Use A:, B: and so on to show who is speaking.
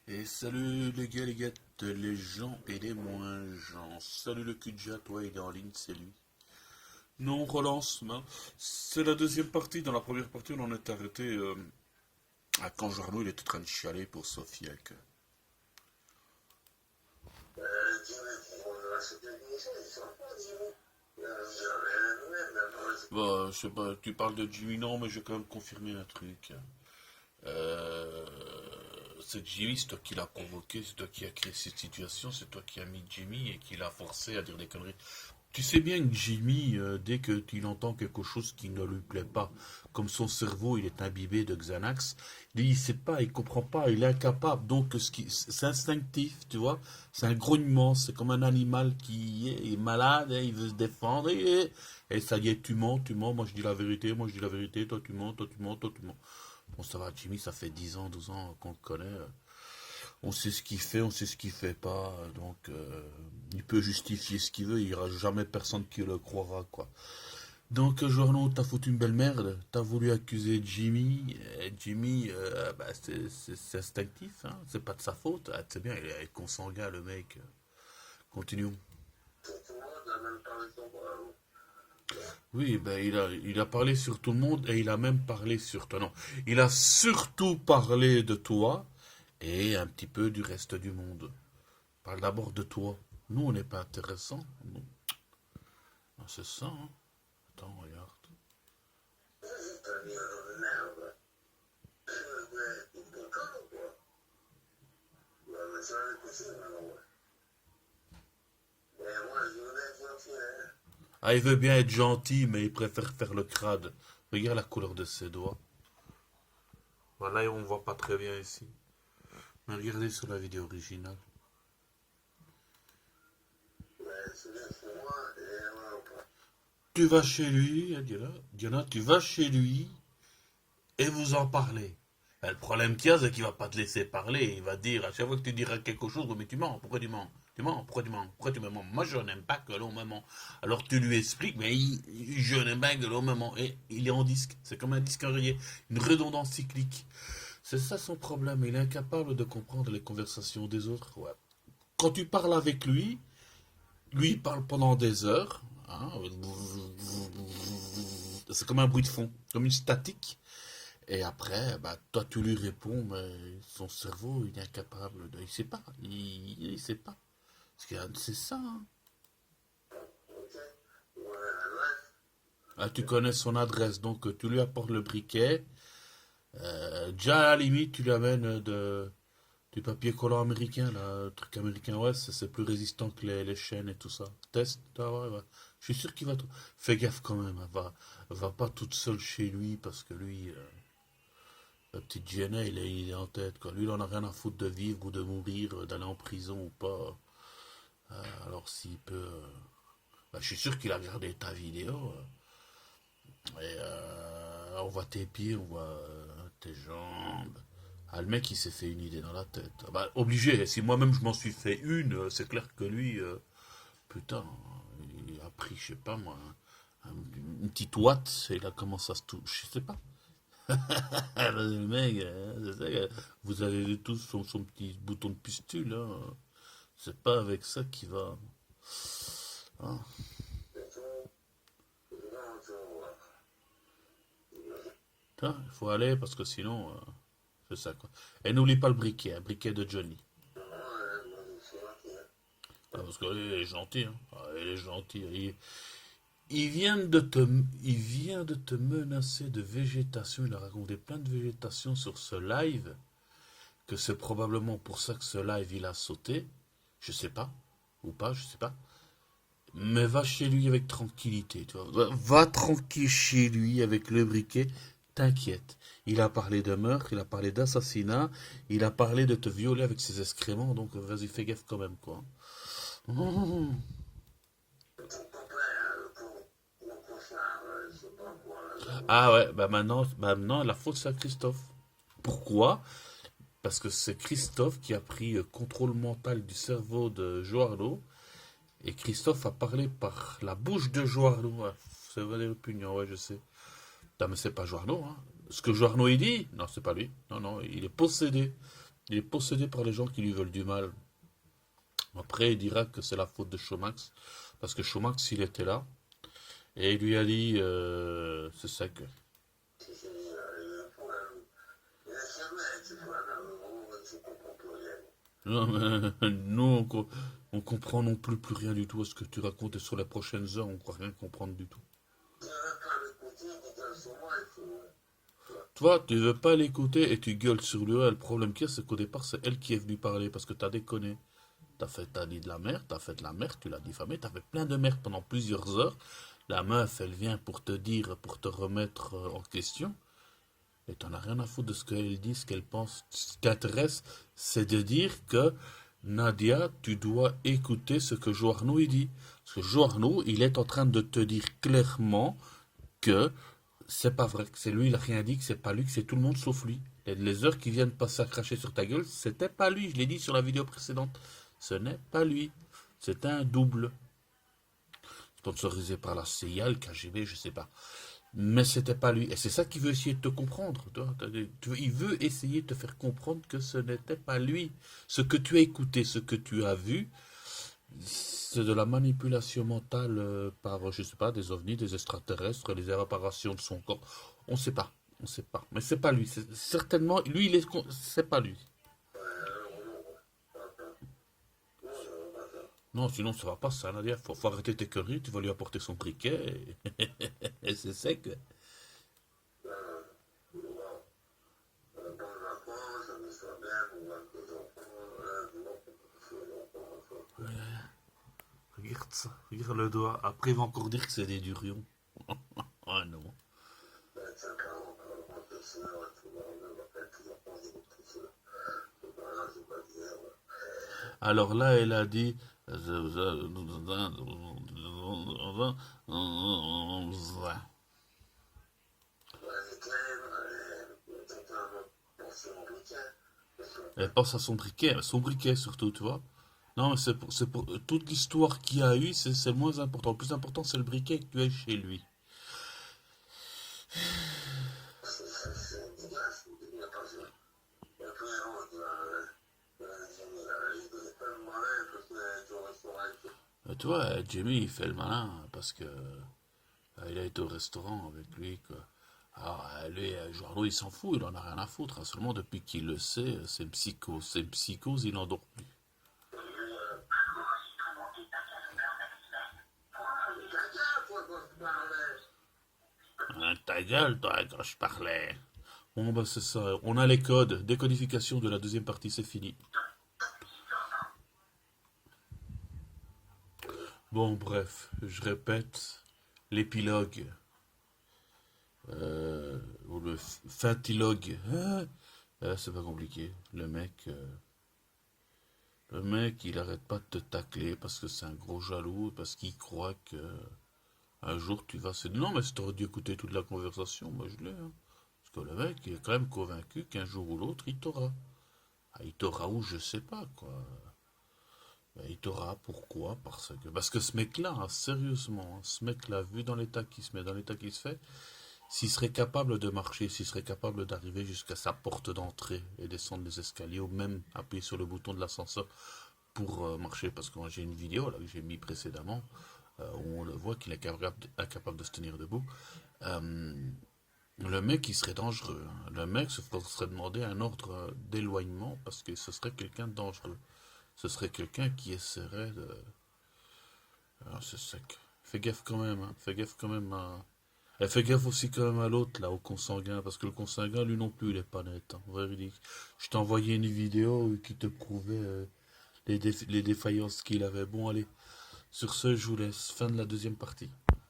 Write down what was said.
A: Et salut les gars, les gens et les moins gens. Salut le Kudja, toi il est en ligne, c'est lui. Non, on relance, hein. C'est la deuxième partie. Dans la première partie, on en est arrêté à quand Jarno il était en train de chialer pour Sophie. Bon, je sais pas, tu parles de Jimmy, non, mais je vais quand même confirmer un truc. Euh, c'est Jimmy, c'est toi qui l'as provoqué, c'est toi qui as créé cette situation, c'est toi qui as mis Jimmy et qui l'a forcé à dire des conneries. Tu sais bien que Jimmy, dès qu'il entend quelque chose qui ne lui plaît pas, comme son cerveau, il est imbibé de Xanax, il ne sait pas, il comprend pas, il est incapable. Donc, c'est instinctif, tu vois. C'est un grognement, c'est comme un animal qui est malade, et il veut se défendre, et ça y est, tu mens, moi je dis la vérité, moi je dis la vérité, toi tu mens, toi tu mens, toi tu mens. Bon, ça va, Jimmy, ça fait 10 ans, 12 ans qu'on le connaît. On sait ce qu'il fait, on sait ce qu'il fait pas. Donc, il peut justifier ce qu'il veut. Il n'y aura jamais personne qui le croira, quoi. Donc, Jorno, t'as foutu une belle merde. T'as voulu accuser Jimmy. Et Jimmy, bah, c'est instinctif, hein. C'est pas de sa faute. Ah, c'est bien, il est consanguin, le mec. Continuons. Oui, ben il a parlé sur tout le monde et il a même parlé sur toi. Non, il a surtout parlé de toi et un petit peu du reste du monde. Parle d'abord de toi. Nous, on n'est pas intéressant. Non. Ah, c'est ça, hein. Attends, regarde. Ah, il veut bien être gentil, mais il préfère faire le crade. Regarde la couleur de ses doigts. Voilà, et on voit pas très bien ici. Mais regardez sur la vidéo originale. Tu vas chez lui, Diana, tu vas chez lui et vous en parlez. Le problème qu'il y a, c'est qu'il va pas te laisser parler. Il va dire, à chaque fois que tu diras quelque chose, mais tu mens, pourquoi tu mens? Tu mens, pourquoi tu mens? Pourquoi tu me mens? Moi, je n'aime pas que l'on me ment. Alors tu lui expliques, mais je n'aime pas que l'on me ment. Et il est en disque. C'est comme un disque enrayé. Une redondance cyclique. C'est ça son problème. Il est incapable de comprendre les conversations des autres. Ouais. Quand tu parles avec lui, il parle pendant des heures, hein. C'est comme un bruit de fond, comme une statique. Et après, bah, toi, tu lui réponds, mais son cerveau, il est incapable de. Il sait pas. Il sait pas. C'est ça, hein. Ah, tu connais son adresse, donc tu lui apportes le briquet. Déjà, à la limite, tu lui amènes du papier collant américain, là, le truc américain, ouais, c'est plus résistant que les chaînes et tout ça. Test, ah ouais, ouais. Je suis sûr qu'il va. Fais gaffe quand même, hein. Va pas toute seule chez lui parce que lui, la petite Jenna, il est en tête, quoi. Lui, il en a rien à foutre de vivre ou de mourir, d'aller en prison ou pas. Alors s'il peut. Bah, je suis sûr qu'il a regardé ta vidéo. Et on voit tes pieds, on voit tes jambes. Ah, le mec, il s'est fait une idée dans la tête. Ah, bah, obligé. Si moi-même je m'en suis fait une, c'est clair que lui, putain, il a pris, je sais pas moi, une petite ouate et il a commencé à se toucher. Je sais pas. Le mec, c'est ça vous avez tous son petit bouton de pustule, hein. C'est pas avec ça qu'il va. Hein. Il faut aller parce que sinon, c'est ça quoi. Et n'oublie pas le briquet, un briquet de Johnny. Ah, parce qu'il est gentil, hein. Ah, il est gentil. Il vient de te, il vient de te menacer de végétation. Il a raconté plein de végétation sur ce live. Que c'est probablement pour ça que ce live il a sauté. Je sais pas. Ou pas, je sais pas. Mais va chez lui avec tranquillité, tu vois. Va tranquille chez lui avec le briquet. T'inquiète. Il a parlé de meurtre, il a parlé d'assassinat, il a parlé de te violer avec ses excréments. Donc vas-y, fais gaffe quand même, quoi. Ah ouais, bah maintenant, la faute c'est à Christophe. Pourquoi? Parce que c'est Christophe qui a pris contrôle mental du cerveau de Joarlo. Et Christophe a parlé par la bouche de Joarlo. Ouais, c'est Valérie Pugnon, ouais, je sais. Non, mais c'est pas Joarlo, hein. Ce que Joarlo il dit, non, c'est pas lui. Non, non, il est possédé. Il est possédé par les gens qui lui veulent du mal. Après, il dira que c'est la faute de Showmax, parce que Showmax, il était là, et il lui a dit, c'est ça que... Non, mais nous, on comprend non plus rien du tout à ce que tu racontes, et sur les prochaines heures, on ne croit rien comprendre du tout. Toi, tu veux pas l'écouter et tu gueules sur lui. Le problème qu'il y a, c'est qu'au départ, c'est elle qui est venue parler, parce que t'as déconné. T'as dit de la merde, t'as fait de la merde, tu l'as diffamé, t'as fait plein de merde pendant plusieurs heures. La meuf, elle vient pour te dire, pour te remettre en question. Et t'en as rien à foutre de ce qu'elle dit, ce qu'elle pense. Ce qui t'intéresse, c'est de dire que Nadia, tu dois écouter ce que Joarno il dit. Parce que Joarno, il est en train de te dire clairement que c'est pas vrai, que c'est lui, il a rien dit, que c'est pas lui, que c'est tout le monde sauf lui. Et les heures qui viennent passer à cracher sur ta gueule, c'était pas lui, je l'ai dit sur la vidéo précédente. Ce n'est pas lui. C'est un double. Sponsorisé par la CIA, le KGB, je sais pas. Mais c'était pas lui. Et c'est ça qu'il veut essayer de te comprendre. Il veut essayer de te faire comprendre que ce n'était pas lui. Ce que tu as écouté, ce que tu as vu, c'est de la manipulation mentale par, je sais pas, des ovnis, des extraterrestres, les réparations de son corps. On sait pas. On sait pas. Mais c'est pas lui. Certainement, lui, c'est pas lui. Non, sinon ça va pas, ça, Nadia. Faut arrêter tes conneries, tu vas lui apporter son briquet. Et c'est sec. Regarde ça, regarde le doigt. Après, il va encore dire que c'est des durions. Ah non. Alors là, elle a dit. Elle pense à son briquet surtout, tu vois. Non, mais c'est pour toute l'histoire qu'il y a eu, c'est le moins important. Le plus important, c'est le briquet que tu as chez lui. Tu vois, Jamie, il fait le malin parce que il a été au restaurant avec lui, quoi. Alors, lui, Joarno, il s'en fout, il en a rien à foutre, hein. Seulement, depuis qu'il le sait, c'est une psychose, il n'en dort plus. Hein, ta gueule, toi, quand je parlais. Bon, bah, c'est ça. On a les codes. Décodification de la deuxième partie, c'est fini. Bon, bref, je répète. L'épilogue. Ou le fatilogue. C'est pas compliqué. Le mec, il arrête pas de te tacler parce que c'est un gros jaloux, parce qu'il croit que un jour tu vas se dire non, mais si t'aurais dû écouter toute la conversation, moi je l'ai, hein. Parce que le mec, il est quand même convaincu qu'un jour ou l'autre, il t'aura. Ah, il t'aura où, je sais pas, quoi. Ben, il t'aura, pourquoi? Parce que ce mec-là, hein, sérieusement, hein, ce mec-là, vu dans l'état qui se met, dans l'état qui se fait, s'il serait capable de marcher, s'il serait capable d'arriver jusqu'à sa porte d'entrée et descendre les escaliers, ou même appuyer sur le bouton de l'ascenseur pour marcher, parce que moi j'ai une vidéo là que j'ai mis précédemment, où on le voit qu'il est incapable de se tenir debout. Euh, le mec, il serait dangereux, hein. Le mec serait demandé un ordre d'éloignement parce que ce serait quelqu'un de dangereux. Ce serait quelqu'un qui essaierait de... Ah, c'est sec. Fais gaffe quand même, hein. Fais gaffe quand même à... Et fais gaffe aussi quand même à l'autre, là, au consanguin, parce que le consanguin, lui non plus, il est pas net, hein, véridique. Je t'ai envoyé une vidéo qui te prouvait les défaillances qu'il avait. Bon, allez, sur ce, je vous laisse. Fin de la deuxième partie.